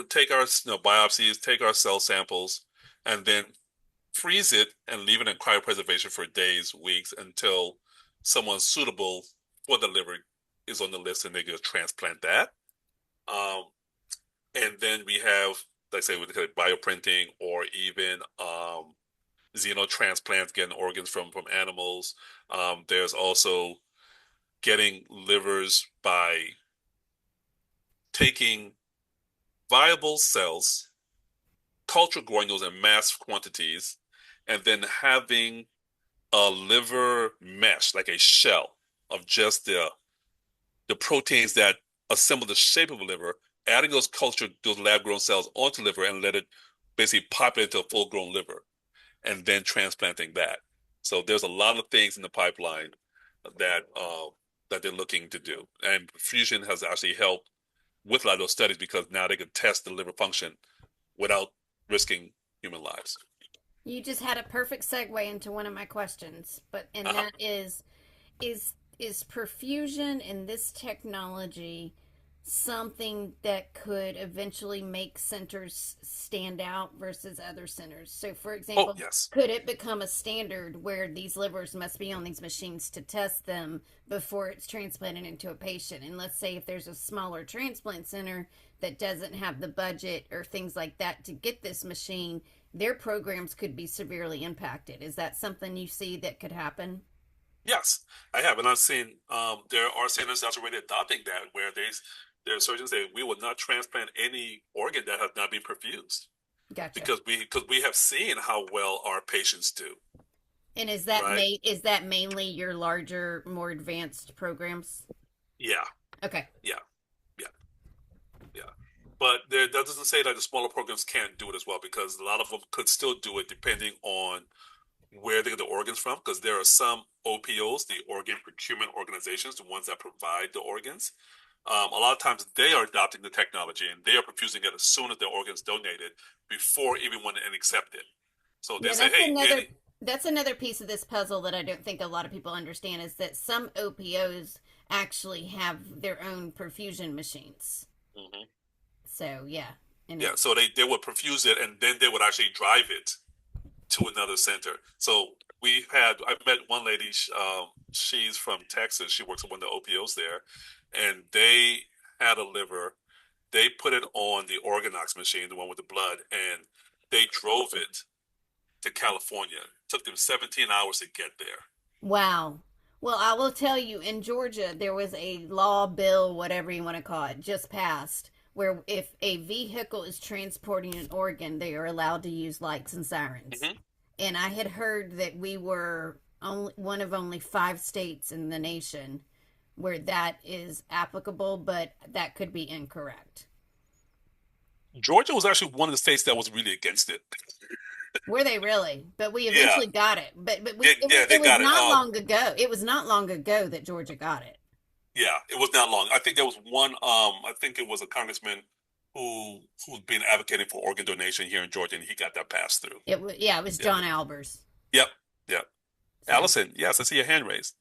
take our biopsies, take our cell samples, and then freeze it and leave it in cryopreservation for days, weeks, until someone suitable for the liver is on the list, and they can transplant that. Um, and then we have, like I say, with bioprinting, or even xenotransplants, getting organs from animals. There's also getting livers by taking viable cells, culture growing those in mass quantities, and then having a liver mesh, like a shell of just the proteins that assemble the shape of a liver, adding those lab grown cells onto liver and let it basically populate into a full grown liver, and then transplanting that. So there's a lot of things in the pipeline that that they're looking to do, and Fusion has actually helped with a lot of those studies, because now they can test the liver function without risking human lives. You just had a perfect segue into one of my questions, and Uh-huh. that is is perfusion in this technology something that could eventually make centers stand out versus other centers? So, for Oh, example, yes. could it become a standard where these livers must be on these machines to test them before it's transplanted into a patient? And let's say if there's a smaller transplant center that doesn't have the budget or things like that to get this machine, their programs could be severely impacted. Is that something you see that could happen? Yes, I have, and I've seen there are centers that's already adopting that, where their surgeons say we will not transplant any organ that has not been perfused, Gotcha. because we have seen how well our patients do, And right? is that mainly your larger, more advanced programs? Yeah, Okay. yeah, yeah, yeah. But that doesn't say that the smaller programs can't do it as well, because a lot of them could still do it depending on where they get the organs from, because there are some OPOs, the organ procurement organizations, the ones that provide the organs. A lot of times they are adopting the technology, and they are perfusing it as soon as the organ's donated, before even when and accepted. So they Yeah, say, hey, any, that's another piece of this puzzle that I don't think a lot of people understand is that some OPOs actually have their own perfusion machines. Mhm. So, yeah. And Yeah, it so they would perfuse it, and then they would actually drive it to another center. So I met one lady, she's from Texas. She works at one of the OPOs there, and they had a liver. They put it on the Organox machine, the one with the blood, and they drove it to California. It took them 17 hours to get there. Wow. Well, I will tell you, in Georgia, there was a law, bill, whatever you want to call it, just passed, where if a vehicle is transporting an organ, they are allowed to use lights and sirens. Hmm. And I had heard that we were only one of only 5 states in the nation where that is applicable, but that could be incorrect. Georgia was actually one of the states that was really against it. Were they really? But we Yeah, eventually got it. But yeah, yeah, they it was got it. not long ago. It was not long ago that Georgia got it. Yeah, it was not long. I think there was one. I think it was a congressman who's been advocating for organ donation here in Georgia, and he got that passed through. It was yeah, it was Yeah. John Albers. Yep. Yep. So Allison, yes, I see your hand raised.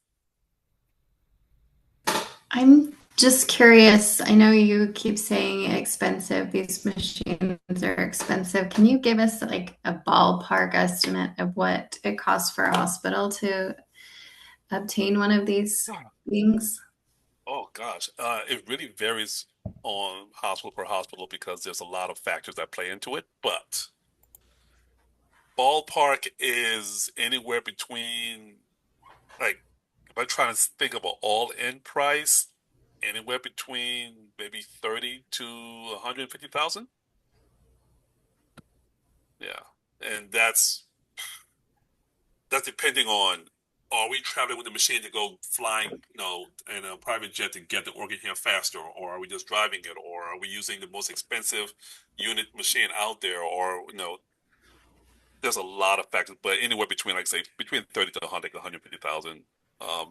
I'm just curious. I know you keep saying expensive. These machines are expensive. Can you give us like a ballpark estimate of what it costs for a hospital to obtain one of these things? Oh gosh, it really varies on hospital per hospital, because there's a lot of factors that play into it. But ballpark is anywhere between, like, if I try to think of an all-in price, anywhere between maybe 30 to 150,000. Yeah, and that's depending on, are we traveling with the machine to go flying, in a private jet to get the organ here faster, or are we just driving it, or are we using the most expensive unit machine out there, or there's a lot of factors, but anywhere between, like, say, between 30 to 100, 150,000.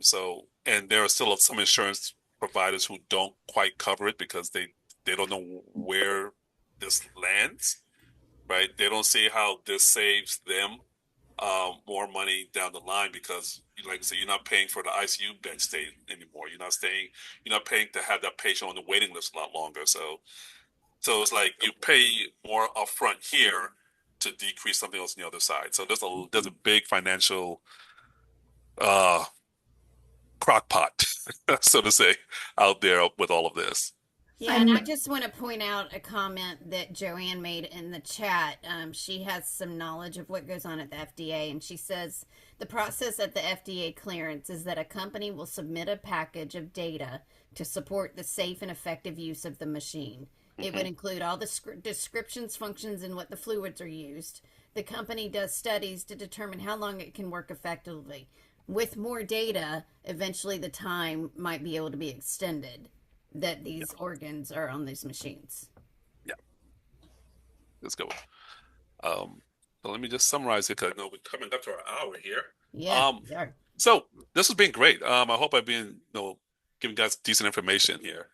So, and there are still some insurance providers who don't quite cover it, because they don't know where this lands, right? They don't see how this saves them, more money down the line because, like I said, you're not paying for the ICU bed stay anymore. You're not paying to have that patient on the waiting list a lot longer. So it's like you pay more upfront here to decrease something else on the other side. So there's a big financial uh crock pot, so to say, out there with all of this. Yeah, and I I'm just want to point out a comment that Joanne made in the chat. She has some knowledge of what goes on at the FDA, and she says the process at the FDA clearance is that a company will submit a package of data to support the safe and effective use of the machine. It would Hmm. include all the descriptions, functions, and what the fluids are used. The company does studies to determine how long it can work effectively. With more data, eventually the time might be able to be extended that Yeah, these organs are on these machines. yeah. Let's go. Um, so let me just summarize it because I know we're coming up to our hour here. Yeah, Um, they are. so this has been great. I hope I've been, giving guys decent information here.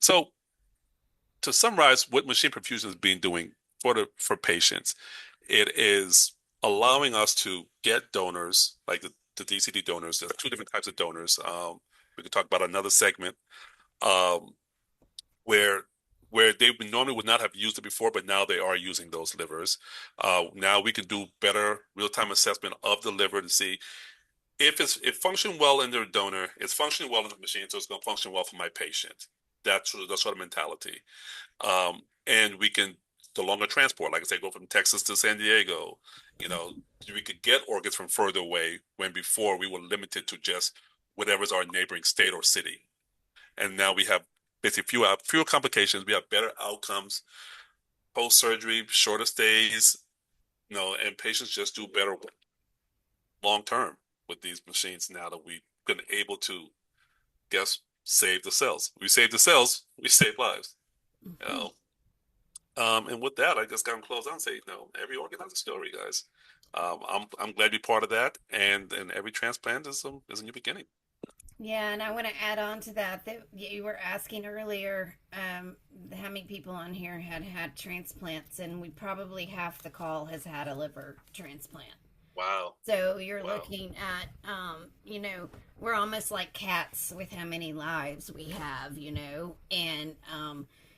So to summarize what machine perfusion has been doing for patients, it is allowing us to get donors, like the DCD donors. There's two different types of donors. We could talk about another segment um, where they normally would not have used it before, but now they are using those livers. Now we can do better real-time assessment of the liver to see if it functioned well in their donor, it's functioning well in the machine, so it's going to function well for my patient. That's sort of mentality. And we can the longer transport, like I say, go from Texas to San Diego. You know, we could get organs from further away when before we were limited to just whatever's our neighboring state or city. And now we have basically fewer complications. We have better outcomes post surgery, shorter stays. And patients just do better long term with these machines now that we've been able to guess save the cells. We save the cells, we save lives. You Mhm. know, and with that, I just got to close out and say, every organ has a story, guys. I'm glad to be part of that, and every transplant is a new beginning. Yeah, and I want to add on to that you were asking earlier how many people on here had had transplants, and we probably half the call has had a liver transplant. Wow, So you're wow. looking at, we're almost like cats with how many lives we have,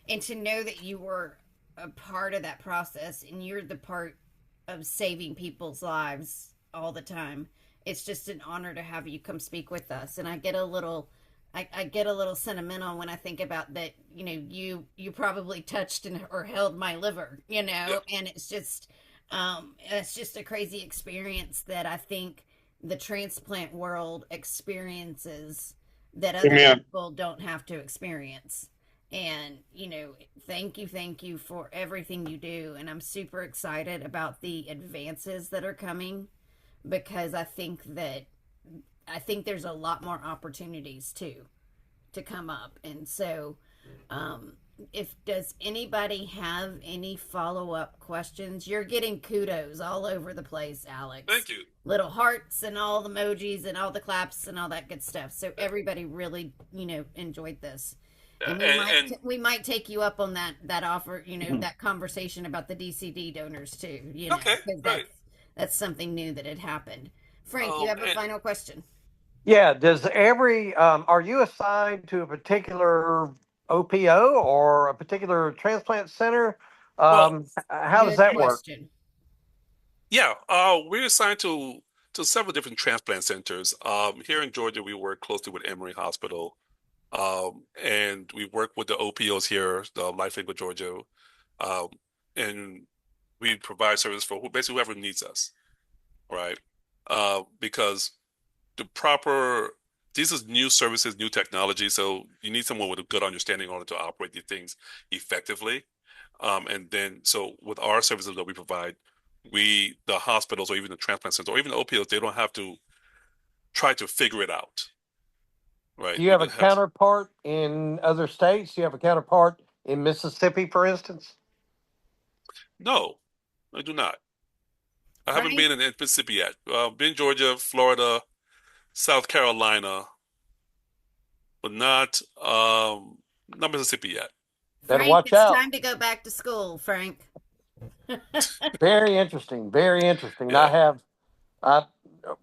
and to know that you were a part of that process and you're the part of saving people's lives all the time. It's just an honor to have you come speak with us, and I get a little sentimental when I think about that. You probably touched or held my liver, Yep. and it's just a crazy experience that I think the transplant world experiences that other Amen. people don't have to experience. And, thank you for everything you do. And I'm super excited about the advances that are coming because I think there's a lot more opportunities too to come up. And so, um, if does anybody have any follow-up questions? You're getting kudos all over the place, Alex. Thank you. Little hearts and all the emojis and all the claps and all that good stuff. So everybody really, enjoyed this. Yeah, And and we might take you up on that offer, that conversation about the DCD donors too, okay, because great. that's something new that had happened. Frank, you have a And final question? Yeah, are you assigned to a particular OPO or a particular transplant center? well, How does Good that work? question. yeah, we're assigned to several different transplant centers. Here in Georgia, we work closely with Emory Hospital. And we work with the OPOs here, the Life Legal Georgia, um, and we provide service for basically whoever needs us, right? Because the proper these are new services, new technology, so you need someone with a good understanding in order to operate these things effectively. And then, so with our services that we provide, the hospitals or even the transplant centers or even the OPOs, they don't have to try to figure it out, right? Do you We have a just have to, counterpart in other states? Do you have a counterpart in Mississippi, for instance? no, I do not. I haven't Frank, been in Mississippi yet. Been Georgia, Florida, South Carolina, but not Mississippi yet. Better Frank, watch it's out. time to go back to school, Frank. Very interesting. Very interesting. Yeah. I,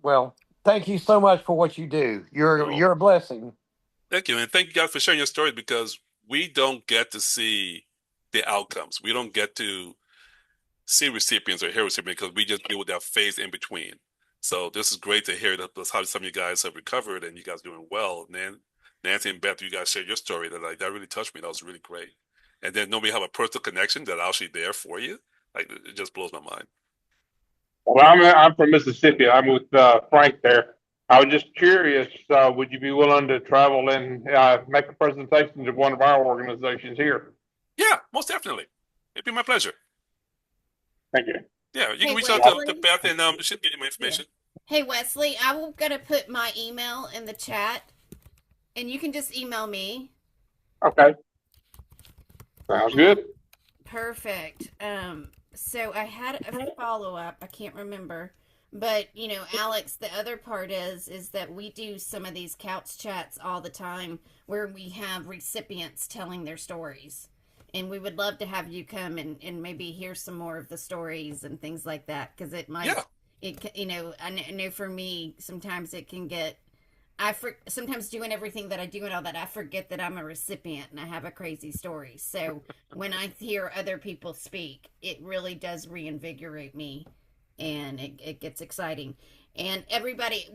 well, thank you so much for what you do. You're a blessing. Thank you. And thank you guys for sharing your stories because we don't get to see the outcomes. We don't get to see recipients or hear recipients because we just deal with that phase in between. So this is great to hear that how some of you guys have recovered and you guys doing well. Nancy and Beth, you guys shared your story that really touched me. That was really great. And then nobody have a personal connection that actually there for you. Like it just blows my mind. Well, I'm from Mississippi. I'm with Frank there. I was just curious, would you be willing to travel and make a presentation to one of our organizations here? Yeah, most definitely. It'd be my pleasure. Thank you. Yeah, you Hey, can reach out to Wesley. Beth and she'll get you my information. Hey, Wesley, I'm going to put my email in the chat, and you can just email me. Okay. Sounds good. Perfect. So I had a follow-up. I can't remember. But, you know, Alex, the other part is that we do some of these couch chats all the time where we have recipients telling their stories. And we would love to have you come and maybe hear some more of the stories and things like that because it might, you know, I know for me, sometimes it can get, sometimes doing everything that I do and all that, I forget that I'm a recipient and I have a crazy story. So when I hear other people speak, it really does reinvigorate me and it gets exciting. And everybody,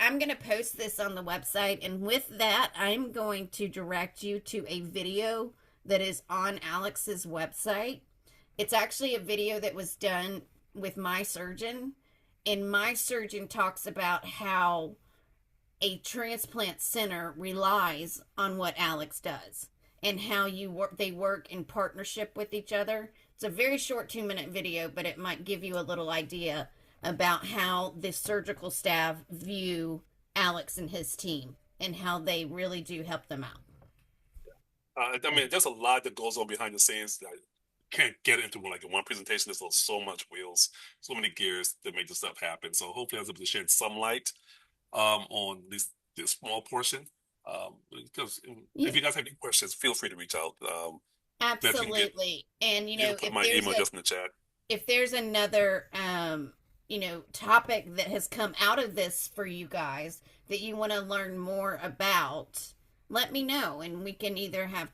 I'm going to post this on the website. And with that, I'm going to direct you to a video that is on Alex's website. It's actually a video that was done with my surgeon. And my surgeon talks about how a transplant center relies on what Alex does and how they work in partnership with each other. It's a very short 2-minute video, but it might give you a little idea about how the surgical staff view Alex and his team and how they really do help them out. I mean, there's a lot that goes on behind the scenes that I can't get into like in one presentation. There's so much wheels, so many gears that make this stuff happen. So hopefully I was able to shed some light on this small portion. Because if you guys have any questions, feel free to reach out. Absolutely. And you know, put my email just in the chat. If there's another you know, topic that has come out of this for you guys that you want to learn more about, let me know and we can either have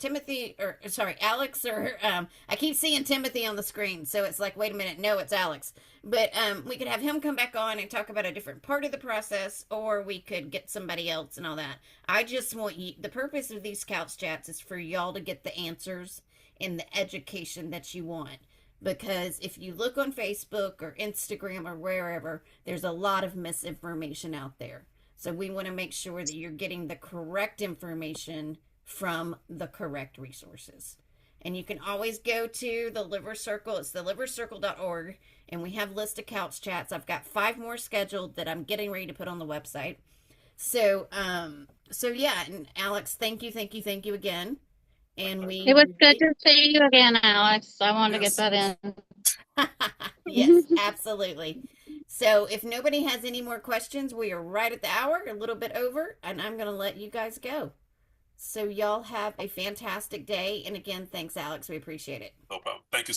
Alex or I keep seeing Timothy on the screen, so it's like, wait a minute, no, it's Alex. But we could have him come back on and talk about a different part of the process, or we could get somebody else and all that. I just want you, the purpose of these couch chats is for y'all to get the answers and the education that you want. Because if you look on Facebook or Instagram or wherever, there's a lot of misinformation out there. So we want to make sure that you're getting the correct information from the correct resources. And you can always go to the Liver Circle. It's thelivercircle.org. And we have a list of couch chats. I've got 5 more scheduled that I'm getting ready to put on the website. So yeah, and Alex, thank you again. And It was good to see you again, Alex. I wanted to get that in. Yes, absolutely. So if nobody has any more questions, we are right at the hour, a little bit over, and I'm going to let you guys go. So y'all have a fantastic day. And again, thanks, Alex. We appreciate it. No problem. Thank you.